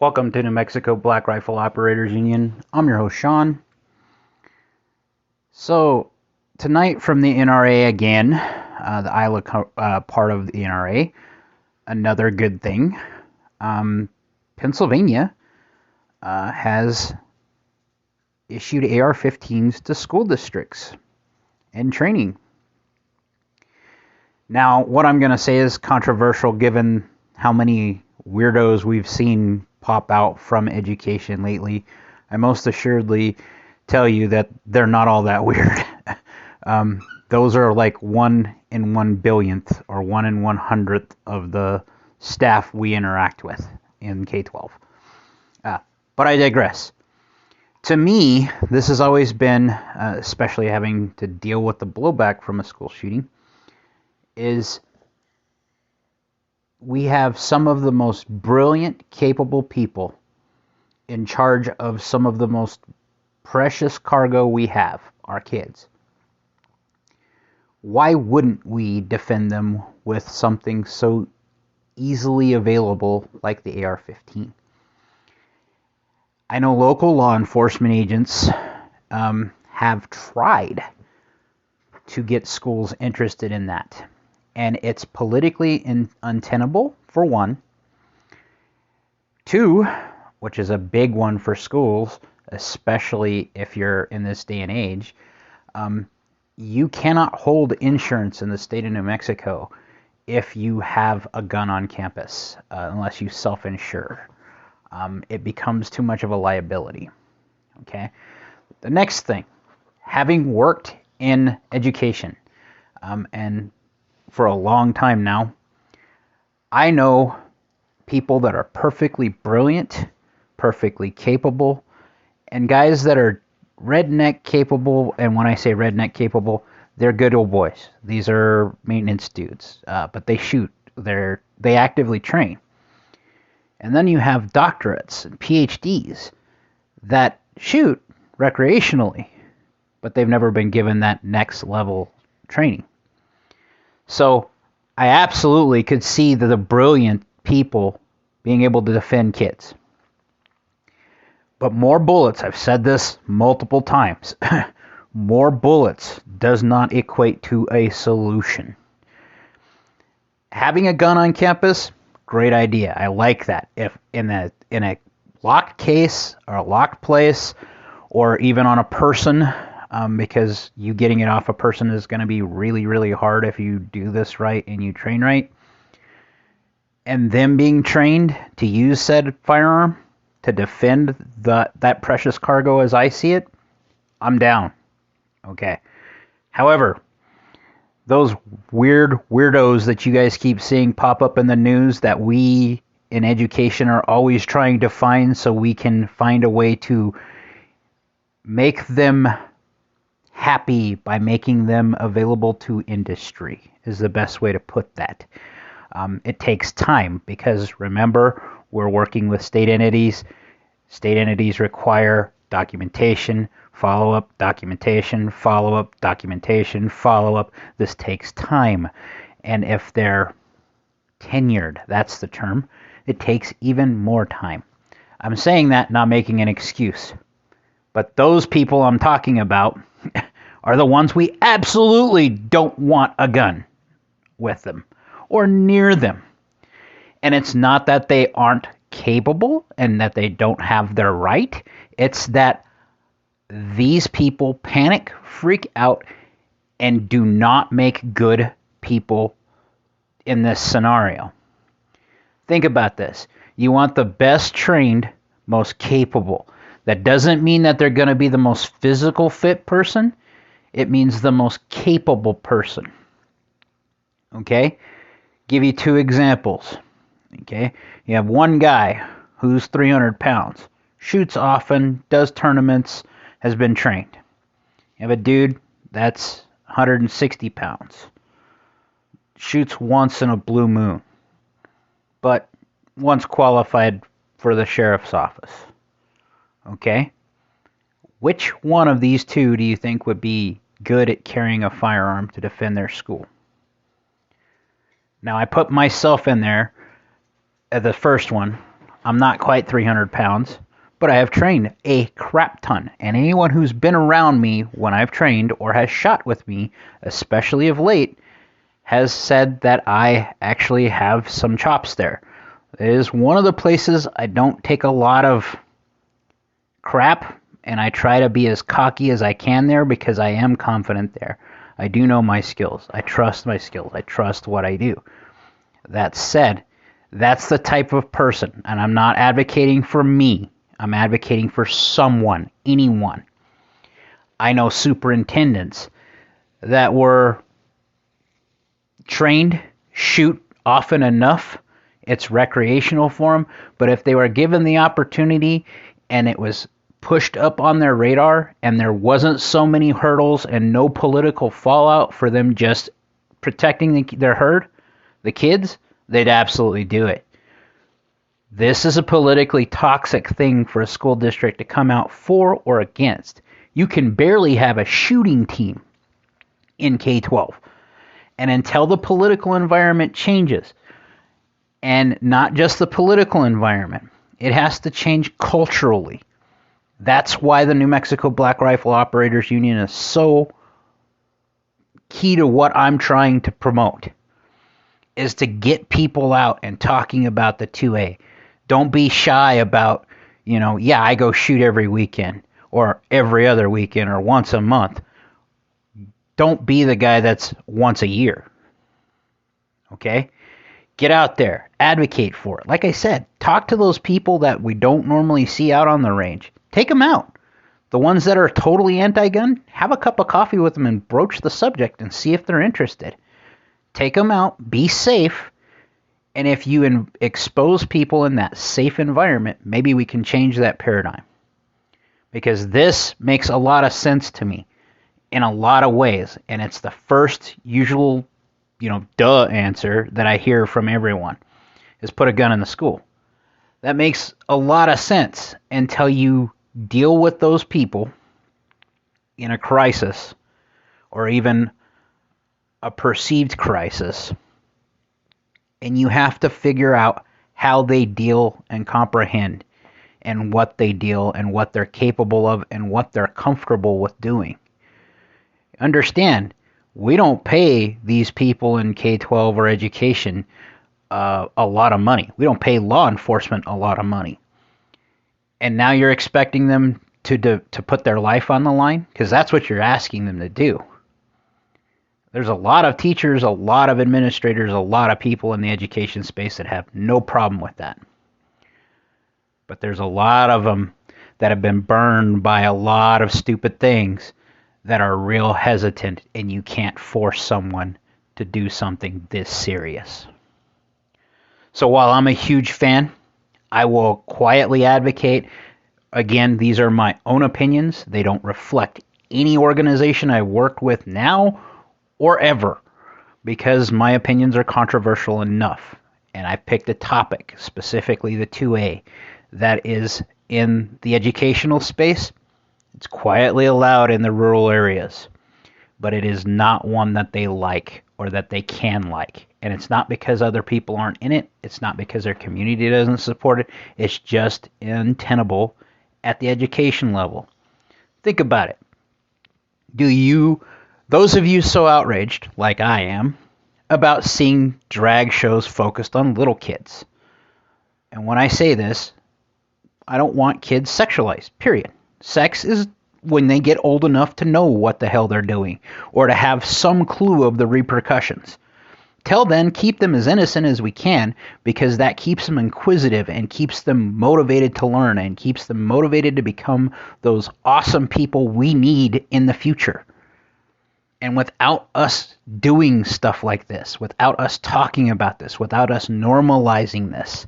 Welcome to New Mexico Black Rifle Operators Union. I'm your host, Sean. So, tonight from the NRA again, the Iowa part of the NRA, another good thing. Pennsylvania has issued AR15s to school districts and training. Now, what I'm going to say is controversial given how many weirdos we've seen pop out from education lately. I most assuredly tell you that they're not all that weird. Those are like 1 in 1 billionth or 1 in 100th of the staff we interact with in K-12. But I digress. To me, this has always been, especially having to deal with the blowback from a school shooting, is we have some of the most brilliant, capable people in charge of some of the most precious cargo we have, our kids. Why wouldn't we defend them with something so easily available like the AR-15? I know local law enforcement agents have tried to get schools interested in that. And it's politically untenable, for one. 2, which is a big one for schools, especially if you're in this day and age, you cannot hold insurance in the state of New Mexico if you have a gun on campus, unless you self-insure. It becomes too much of a liability. Okay. The next thing, having worked in education, and for a long time now, I know people that are perfectly brilliant, perfectly capable, and guys that are redneck capable. And when I say redneck capable, they're good old boys. These are maintenance dudes, but they shoot. They actively train. And then you have doctorates and PhDs that shoot recreationally, but they've never been given that next level training. So I absolutely could see the brilliant people being able to defend kids. But more bullets, I've said this multiple times, more bullets does not equate to a solution. Having a gun on campus, great idea. I like that. If in a locked case or a locked place, or even on a person, because you getting it off a person is going to be really, really hard if you do this right and you train right. And them being trained to use said firearm to defend that precious cargo as I see it, I'm down. Okay. However, those weirdos that you guys keep seeing pop up in the news that we in education are always trying to find so we can find a way to make them happy by making them available to industry is the best way to put that. It takes time because, remember, we're working with state entities. State entities require documentation, follow-up, documentation, follow-up, documentation, follow-up. This takes time. And if they're tenured, that's the term, it takes even more time. I'm saying that, not making an excuse. But those people I'm talking about are the ones we absolutely don't want a gun with them or near them. And it's not that they aren't capable and that they don't have their right. It's that these people panic, freak out, and do not make good people in this scenario. Think about this. You want the best trained, most capable. That doesn't mean that they're going to be the most physical fit person. It means the most capable person. Okay? Give you 2 examples. Okay? You have one guy who's 300 pounds, shoots often, does tournaments, has been trained. You have a dude that's 160 pounds, shoots once in a blue moon, but once qualified for the sheriff's office. Okay? Which one of these 2 do you think would be good at carrying a firearm to defend their school? Now, I put myself in there, the first one, I'm not quite 300 pounds, but I have trained a crap ton. And anyone who's been around me when I've trained or has shot with me, especially of late, has said that I actually have some chops there. It is one of the places I don't take a lot of crap, and I try to be as cocky as I can there because I am confident there. I do know my skills. I trust my skills. I trust what I do. That said, that's the type of person, and I'm not advocating for me. I'm advocating for someone, anyone. I know superintendents that were trained, shoot often enough. It's recreational for them, but if they were given the opportunity and it was pushed up on their radar and there wasn't so many hurdles and no political fallout for them just protecting their herd, the kids, they'd absolutely do it. This is a politically toxic thing for a school district to come out for or against. You can barely have a shooting team in K-12. And until the political environment changes, and not just the political environment, it has to change culturally. That's why the New Mexico Black Rifle Operators Union is so key to what I'm trying to promote, is to get people out and talking about the 2A. Don't be shy about, I go shoot every weekend or every other weekend or once a month. Don't be the guy that's once a year. Okay? Get out there. Advocate for it. Like I said, talk to those people that we don't normally see out on the range. Take them out. The ones that are totally anti-gun, have a cup of coffee with them and broach the subject and see if they're interested. Take them out. Be safe. And if you expose people in that safe environment, maybe we can change that paradigm. Because this makes a lot of sense to me in a lot of ways. And it's the first usual, duh answer that I hear from everyone is put a gun in the school. That makes a lot of sense until you deal with those people in a crisis or even a perceived crisis. And you have to figure out how they deal and comprehend and what they deal and what they're capable of and what they're comfortable with doing. Understand, we don't pay these people in K-12 or education a lot of money. We don't pay law enforcement a lot of money. And now you're expecting them to put their life on the line? Because that's what you're asking them to do. There's a lot of teachers, a lot of administrators, a lot of people in the education space that have no problem with that. But there's a lot of them that have been burned by a lot of stupid things that are real hesitant, and you can't force someone to do something this serious. So while I'm a huge fan, I will quietly advocate. Again, these are my own opinions. They don't reflect any organization I work with now or ever, because my opinions are controversial enough. And I picked a topic, specifically the 2A, that is in the educational space. It's quietly allowed in the rural areas, but it is not one that they like or that they can like. And it's not because other people aren't in it. It's not because their community doesn't support it. It's just untenable at the education level. Think about it. Those of you so outraged, like I am, about seeing drag shows focused on little kids. And when I say this, I don't want kids sexualized, period. Sex is when they get old enough to know what the hell they're doing or to have some clue of the repercussions. Till then, keep them as innocent as we can, because that keeps them inquisitive and keeps them motivated to learn and keeps them motivated to become those awesome people we need in the future. And without us doing stuff like this, without us talking about this, without us normalizing this,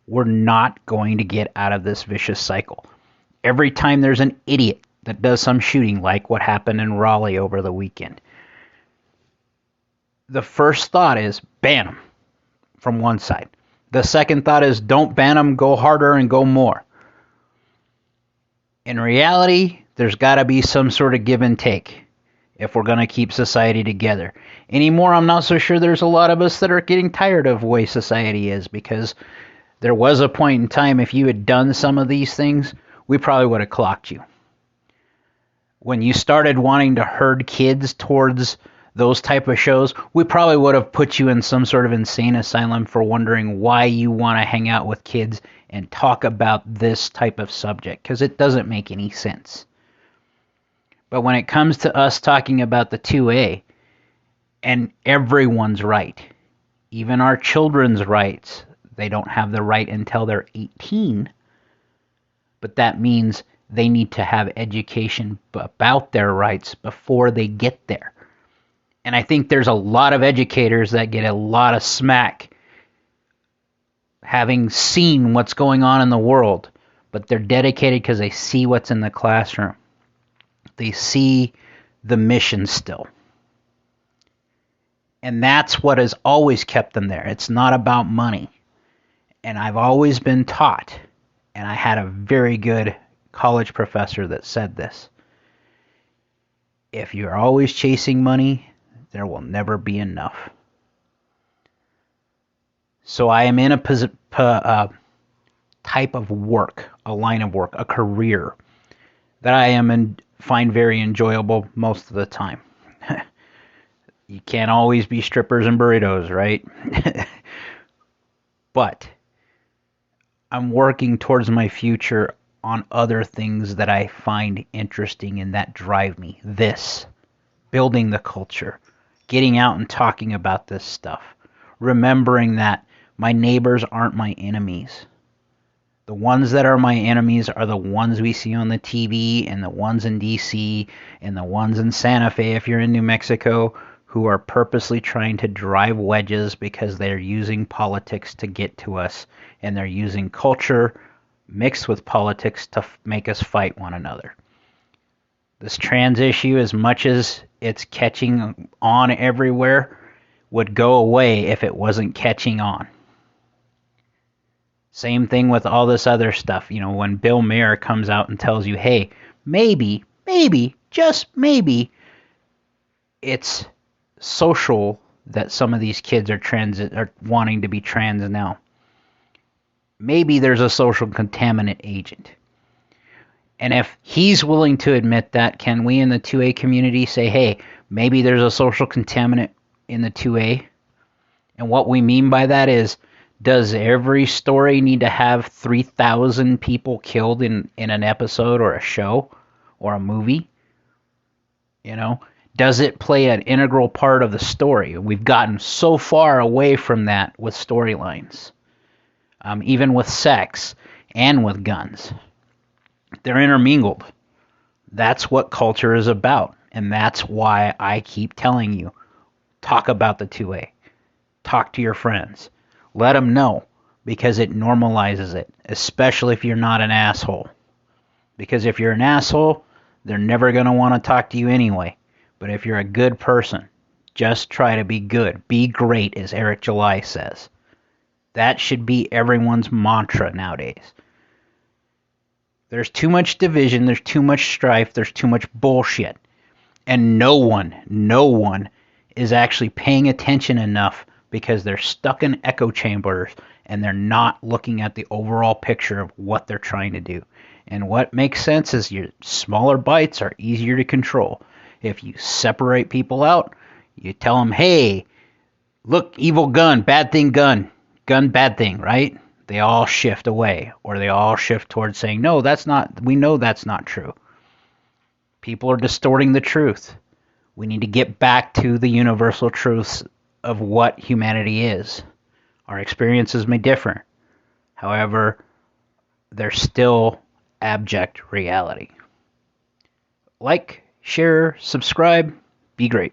we're not going to get out of this vicious cycle. Every time there's an idiot that does some shooting, like what happened in Raleigh over the weekend, the first thought is ban them from one side. The second thought is don't ban them, go harder and go more. In reality, there's got to be some sort of give and take if we're going to keep society together. Anymore, I'm not so sure there's a lot of us that are getting tired of the way society is, because There was a point in time, if you had done some of these things, we probably would have clocked you. When you started wanting to herd kids towards those type of shows, we probably would have put you in some sort of insane asylum for wondering why you want to hang out with kids and talk about this type of subject, because it doesn't make any sense. But when it comes to us talking about the 2A, and everyone's right, even our children's rights, they don't have the right until they're 18, but that means they need to have education about their rights before they get there. And I think there's a lot of educators that get a lot of smack having seen what's going on in the world, but they're dedicated because they see what's in the classroom. They see the mission still. And that's what has always kept them there. It's not about money. And I've always been taught, and I had a very good college professor that said this: if you're always chasing money, there will never be enough. So I am in a type of work, a line of work, a career that I find very enjoyable most of the time. You can't always be strippers and burritos, right? But I'm working towards my future on other things that I find interesting and that drive me. This, building the culture, getting out and talking about this stuff, remembering that my neighbors aren't my enemies. The ones that are my enemies are the ones we see on the TV, and the ones in DC, and the ones in Santa Fe if you're in New Mexico, who are purposely trying to drive wedges because they're using politics to get to us, and they're using culture mixed with politics to make us fight one another. This trans issue, as much as it's catching on everywhere, would go away if it wasn't catching on. Same thing with all this other stuff. You know, when Bill Maher comes out and tells you, hey, maybe, just maybe, it's social that some of these kids are wanting to be trans now. Maybe there's a social contaminant agent. And if he's willing to admit that, can we in the 2A community say, hey, maybe there's a social contaminant in the 2A? And what we mean by that is, does every story need to have 3,000 people killed in an episode or a show or a movie? You know, does it play an integral part of the story? We've gotten so far away from that with storylines, even with sex and with guns. They're intermingled. That's what culture is about, and that's why I keep telling you, talk about the 2A. Talk to your friends. Let them know, because it normalizes it, especially if you're not an asshole. Because if you're an asshole, they're never going to want to talk to you anyway. But if you're a good person, just try to be good. Be great, as Eric July says. That should be everyone's mantra nowadays. There's too much division, there's too much strife, there's too much bullshit. And no one is actually paying attention enough, because they're stuck in echo chambers and they're not looking at the overall picture of what they're trying to do. And what makes sense is your smaller bites are easier to control. If you separate people out, you tell them, hey, look, evil gun, bad thing gun, bad thing, right? They all shift away, or they all shift towards saying, no, we know that's not true. People are distorting the truth. We need to get back to the universal truths of what humanity is. Our experiences may differ. However, they're still abject reality. Like, share, subscribe, be great.